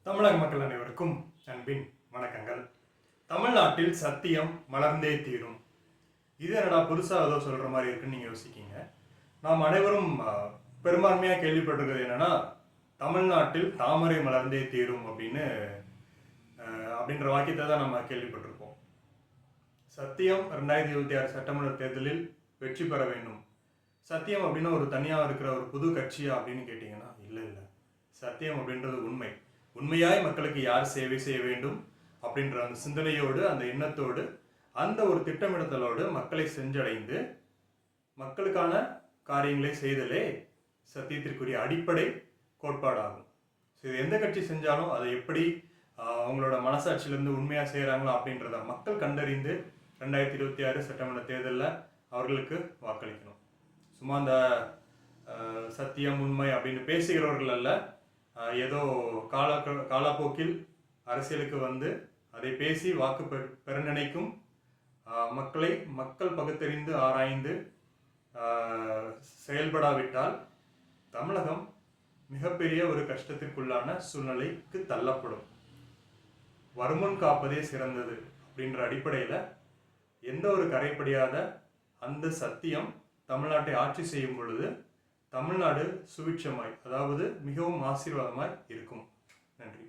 தமிழக மக்கள் அனைவருக்கும் அன்பின் வணக்கங்கள். தமிழ்நாட்டில் சத்தியம் மலர்ந்தே தீரும். இது என்னடா புதுசாக ஏதோ சொல்கிற மாதிரி இருக்குன்னு நீங்கள் யோசிக்கீங்க. நாம் அனைவரும் பெரும்பான்மையாக கேள்விப்பட்டிருக்கிறது என்னென்னா, தமிழ்நாட்டில் தாமரை மலர்ந்தே தீரும் அப்படின்ற வாக்கியத்தை தான் நம்ம கேள்விப்பட்டிருப்போம். சத்தியம் 2026 சட்டமன்ற தேர்தலில் வெற்றி பெற வேண்டும். சத்தியம் அப்படின்னு ஒரு தனியாக இருக்கிற ஒரு புது கட்சியா அப்படின்னு கேட்டிங்கன்னா இல்லை. சத்தியம் அப்படின்றது உண்மை. உண்மையாய் மக்களுக்கு யார் சேவை செய்ய வேண்டும் அப்படின்ற அந்த சிந்தனையோடு, அந்த எண்ணத்தோடு, அந்த ஒரு திட்டமிடுதலோடு மக்களை சென்றடைந்து மக்களுக்கான காரியங்களை செய்தலே சத்தியத்திற்குரிய அடிப்படை கோட்பாடாகும். இது எந்த கட்சி செஞ்சாலும் அதை எப்படி அவங்களோட மனசாட்சியிலிருந்து உண்மையாக செய்கிறாங்களோ அப்படின்றத மக்கள் கண்டறிந்து 2026 சட்டமன்ற தேர்தலில் அவர்களுக்கு வாக்களிக்கணும். சும்மா அந்த சத்தியம் உண்மை அப்படின்னு பேசுகிறவர்கள் அல்ல, ஏதோ காலப்போக்கில் அரசியலுக்கு வந்து அதை பேசி வாக்கு பெற நினைக்கும் மக்கள் பகுத்தறிந்து ஆராய்ந்து செயல்படாவிட்டால் தமிழகம் மிகப்பெரிய ஒரு கஷ்டத்திற்குள்ளான சூழ்நிலைக்கு தள்ளப்படும். வருமுன் காப்பதே சிறந்தது அப்படின்ற அடிப்படையில் எந்த ஒரு கரைப்படியாத அந்த சத்தியம் தமிழ்நாட்டை ஆட்சி செய்யும் பொழுது தமிழ்நாடு சுபிட்சமாய், அதாவது மிகவும் ஆசீர்வாதமாய் இருக்கும். நன்றி.